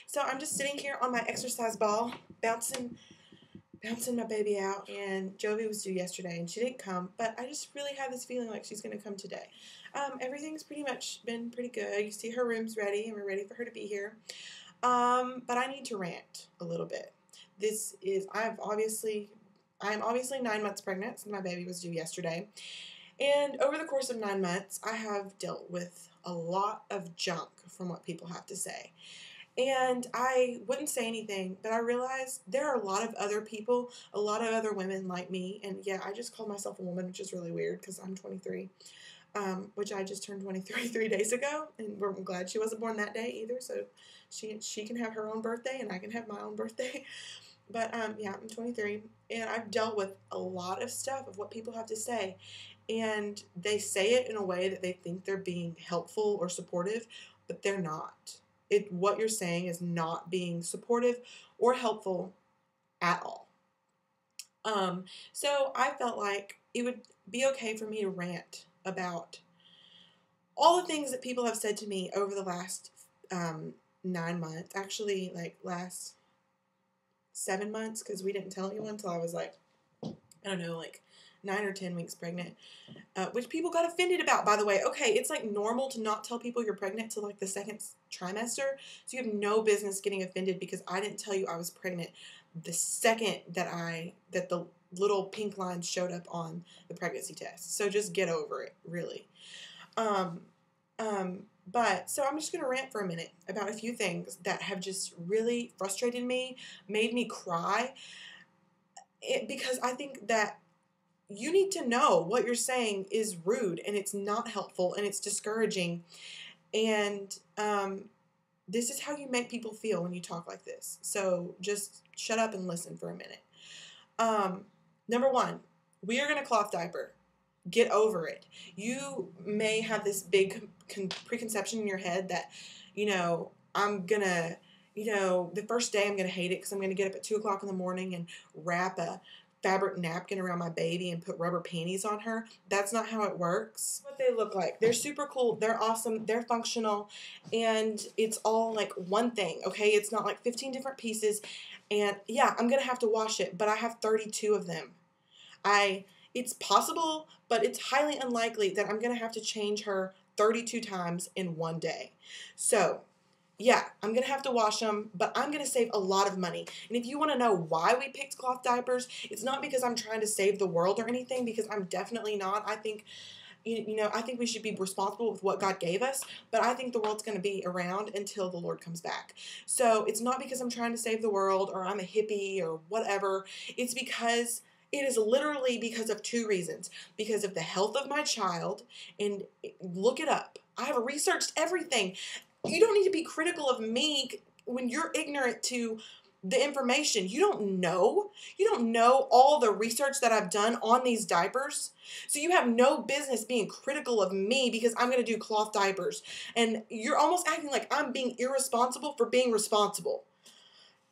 So I'm just sitting here on my exercise ball, bouncing my baby out, and Jovi was due yesterday, and she didn't come, but I just really have this feeling like she's going to come today. Everything's pretty much been pretty good. You see her room's ready, and we're ready for her to be here. But I need to rant a little bit. I'm obviously 9 months pregnant, so my baby was due yesterday. And over the course of 9 months, I have dealt with a lot of junk from what people have to say. And I wouldn't say anything, but I realized there are a lot of other people, a lot of other women like me. And yeah, I just call myself a woman, which is really weird because I'm 23, which I just turned 23 3 days ago. And I'm glad she wasn't born that day either. So she can have her own birthday and I can have my own birthday. But yeah, I'm 23 and I've dealt with a lot of stuff of what people have to say. And they say it in a way that they think they're being helpful or supportive, but they're not. What you're saying is not being supportive or helpful at all. So I felt like it would be okay for me to rant about all the things that people have said to me over the last 9 months. Actually, like last 7 months, because we didn't tell anyone until I was like, I don't know, like 9 or 10 weeks pregnant, which people got offended about, by the way. Okay, it's like normal to not tell people you're pregnant till like the second trimester, so you have no business getting offended because I didn't tell you I was pregnant the second that the little pink line showed up on the pregnancy test. So just get over it, really. But so I'm just going to rant for a minute about a few things that have just really frustrated me, made me cry, because I think that you need to know what you're saying is rude and it's not helpful and it's discouraging. And this is how you make people feel when you talk like this. So just shut up and listen for a minute. Number one, we are going to cloth diaper. Get over it. You may have this big preconception in your head that, I'm going to, the first day I'm going to hate it because I'm going to get up at 2 o'clock in the morning and wrap a fabric napkin around my baby and put rubber panties on her. That's not how it works. What they look like. They're super cool. They're awesome. They're functional. And it's all like one thing, okay? It's not like 15 different pieces. And yeah, I'm going to have to wash it, but I have 32 of them. It's possible, but it's highly unlikely that I'm going to have to change her 32 times in one day. So yeah, I'm going to have to wash them, but I'm going to save a lot of money. And if you want to know why we picked cloth diapers, it's not because I'm trying to save the world or anything, because I'm definitely not. I think, I think we should be responsible with what God gave us, but I think the world's going to be around until the Lord comes back. So it's not because I'm trying to save the world or I'm a hippie or whatever. It is literally because of two reasons. Because of the health of my child, and look it up. I have researched everything. You don't need to be critical of me when you're ignorant to the information. You don't know. You don't know all the research that I've done on these diapers. So you have no business being critical of me because I'm going to do cloth diapers. And you're almost acting like I'm being irresponsible for being responsible.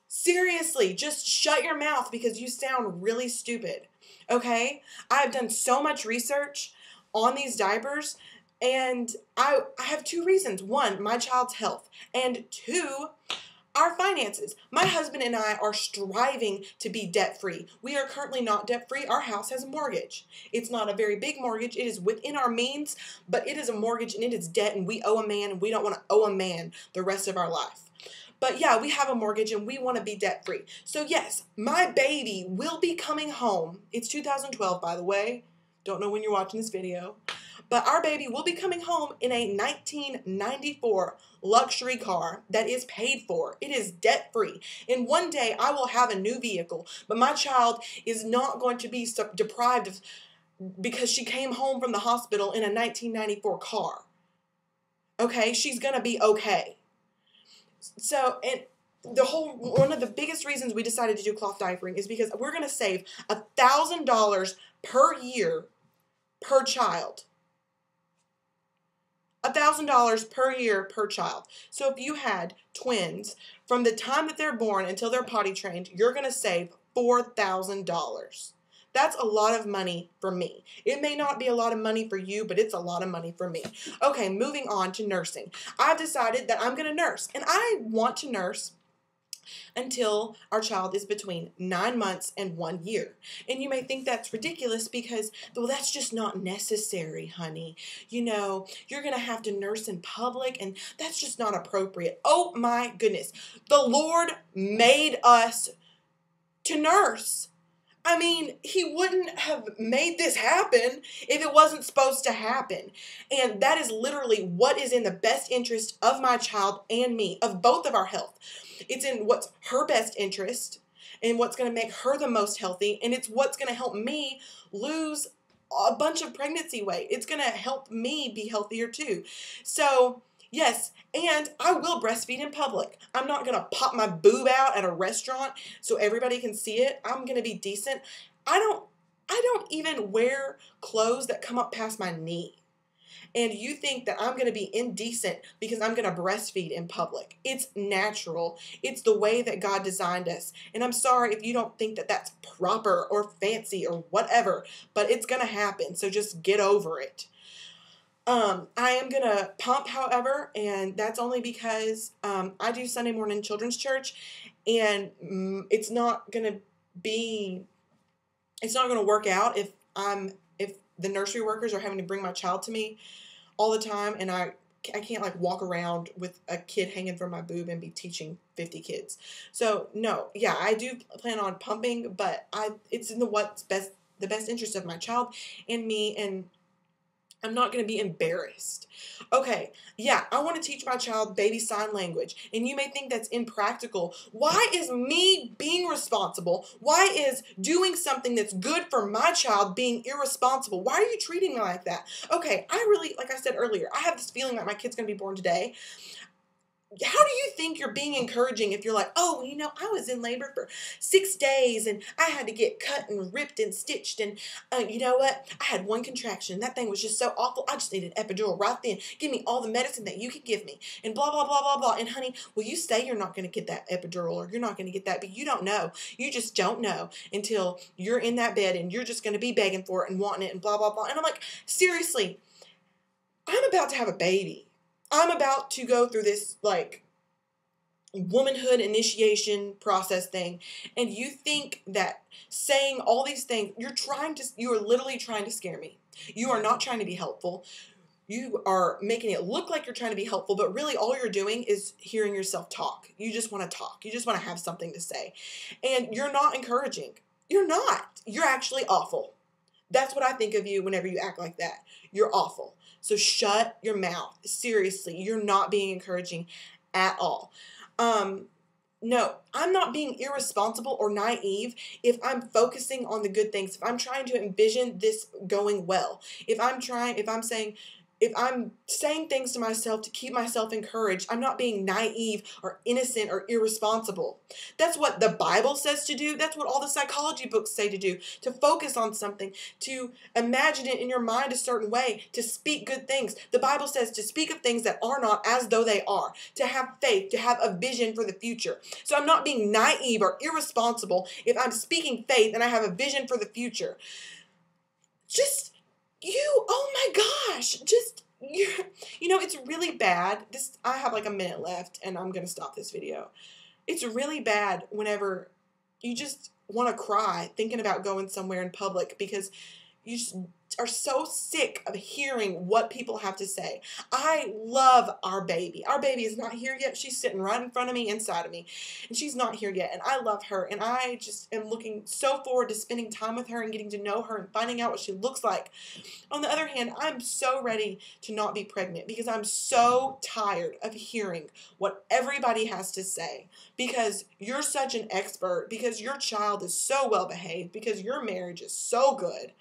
Seriously, just shut your mouth because you sound really stupid. Okay? I've done so much research on these diapers. And I have two reasons. One, my child's health. And two, our finances. My husband and I are striving to be debt-free. We are currently not debt-free. Our house has a mortgage. It's not a very big mortgage. It is within our means, but it is a mortgage and it is debt, and we owe a man, and we don't want to owe a man the rest of our life. But yeah, we have a mortgage and we want to be debt-free. So yes, my baby will be coming home. It's 2012, by the way. Don't know when you're watching this video. But our baby will be coming home in a 1994 luxury car that is paid for. It is debt-free. And one day I will have a new vehicle, but my child is not going to be deprived of because she came home from the hospital in a 1994 car. Okay? She's going to be okay. So, and one of the biggest reasons we decided to do cloth diapering is because we're going to save $1,000 per year per child. $1,000 per year per child. So if you had twins, from the time that they're born until they're potty trained, you're going to save $4,000. That's a lot of money for me. It may not be a lot of money for you, but it's a lot of money for me. Okay, moving on to nursing. I've decided that I'm going to nurse, and I want to nurse until our child is between 9 months and 1 year. And you may think that's ridiculous because, well, that's just not necessary, honey. You know, you're going to have to nurse in public, and that's just not appropriate. Oh my goodness. The Lord made us to nurse. I mean, he wouldn't have made this happen if it wasn't supposed to happen. And that is literally what is in the best interest of my child and me, of both of our health. It's in what's her best interest and what's going to make her the most healthy. And it's what's going to help me lose a bunch of pregnancy weight. It's going to help me be healthier too. So, yes, and I will breastfeed in public. I'm not going to pop my boob out at a restaurant so everybody can see it. I'm going to be decent. I don't even wear clothes that come up past my knee. And you think that I'm going to be indecent because I'm going to breastfeed in public. It's natural. It's the way that God designed us. And I'm sorry if you don't think that that's proper or fancy or whatever, but it's going to happen. So just get over it. I am going to pump, however, and that's only because I do Sunday morning children's church, and it's not going to work out if the nursery workers are having to bring my child to me all the time, and I can't like walk around with a kid hanging from my boob and be teaching 50 kids. So no, yeah, I do plan on pumping, but it's in the best interest of my child and me, and I'm not going to be embarrassed. Okay, yeah, I want to teach my child baby sign language, and you may think that's impractical. Why is me being responsible? Why is doing something that's good for my child being irresponsible? Why are you treating me like that? Okay, I really, like I said earlier, I have this feeling that my kid's going to be born today. How do you think you're being encouraging if you're like, oh, you know, I was in labor for 6 days and I had to get cut and ripped and stitched, and you know what? I had one contraction. That thing was just so awful. I just needed an epidural right then. Give me all the medicine that you could give me, and blah, blah, blah, blah, blah. And honey, will you say you're not going to get that epidural, or you're not going to get that, but you don't know. You just don't know until you're in that bed and you're just going to be begging for it and wanting it and blah, blah, blah. And I'm like, seriously, I'm about to have a baby. I'm about to go through this, like, womanhood initiation process thing, and you think that saying all these things, you are literally trying to scare me. You are not trying to be helpful. You are making it look like you're trying to be helpful, but really all you're doing is hearing yourself talk. You just want to talk. You just want to have something to say. And you're not encouraging. You're not. You're actually awful. That's what I think of you whenever you act like that. You're awful. So shut your mouth. Seriously, you're not being encouraging at all. No, I'm not being irresponsible or naive if I'm focusing on the good things, if I'm trying to envision this going well, if I'm saying things to myself to keep myself encouraged, I'm not being naive or innocent or irresponsible. That's what the Bible says to do. That's what all the psychology books say to do, to focus on something, to imagine it in your mind a certain way, to speak good things. The Bible says to speak of things that are not as though they are, to have faith, to have a vision for the future. So I'm not being naive or irresponsible if I'm speaking faith and I have a vision for the future. Oh my gosh, it's really bad. I have like a minute left and I'm going to stop this video. It's really bad whenever you just want to cry thinking about going somewhere in public because you just are so sick of hearing what people have to say. I love our baby. Our baby is not here yet. She's sitting right in front of me, inside of me, and she's not here yet. And I love her, and I just am looking so forward to spending time with her and getting to know her and finding out what she looks like. On the other hand, I'm so ready to not be pregnant because I'm so tired of hearing what everybody has to say because you're such an expert, because your child is so well behaved, because your marriage is so good.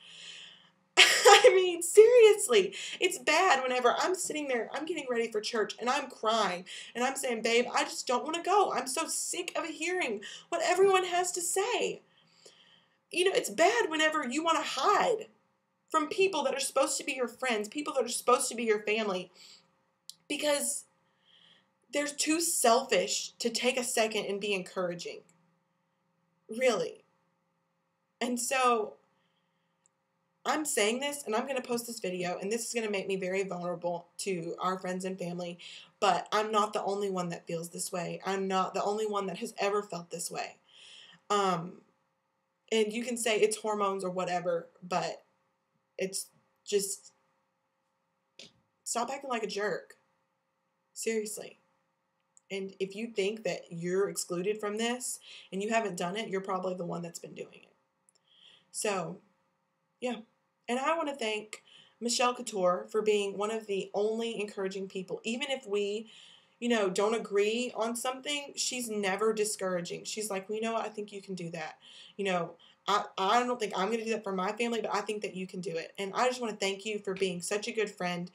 I mean, seriously, it's bad whenever I'm sitting there, I'm getting ready for church, and I'm crying, and I'm saying, babe, I just don't want to go. I'm so sick of hearing what everyone has to say. You know, it's bad whenever you want to hide from people that are supposed to be your friends, people that are supposed to be your family, because they're too selfish to take a second and be encouraging. Really. And so I'm saying this, and I'm going to post this video, and this is going to make me very vulnerable to our friends and family, but I'm not the only one that feels this way. I'm not the only one that has ever felt this way. And you can say it's hormones or whatever, but it's just, stop acting like a jerk. Seriously. And if you think that you're excluded from this and you haven't done it, you're probably the one that's been doing it. So, yeah. And I want to thank Michelle Couture for being one of the only encouraging people. Even if we, don't agree on something, she's never discouraging. She's like, well, you know what? I think you can do that. I don't think I'm going to do that for my family, but I think that you can do it. And I just want to thank you for being such a good friend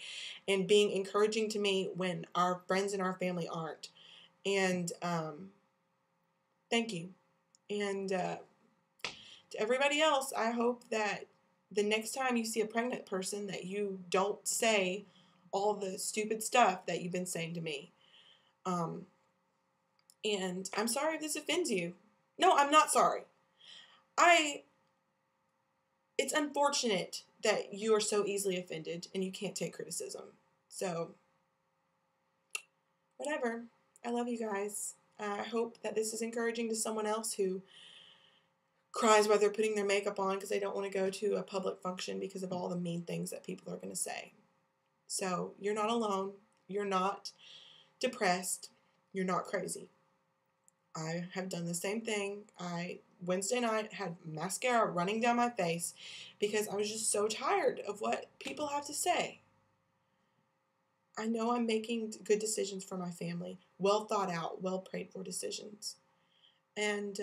and being encouraging to me when our friends and our family aren't. And thank you. And to everybody else, I hope that the next time you see a pregnant person that you don't say all the stupid stuff that you've been saying to me. And I'm sorry if this offends you. No, I'm not sorry. It's unfortunate that you are so easily offended and you can't take criticism. So, whatever. I love you guys. I hope that this is encouraging to someone else who cries while they're putting their makeup on because they don't want to go to a public function because of all the mean things that people are going to say. So, you're not alone. You're not depressed. You're not crazy. I have done the same thing. Wednesday night had mascara running down my face because I was just so tired of what people have to say. I know I'm making good decisions for my family. Well thought out, well prayed for decisions. And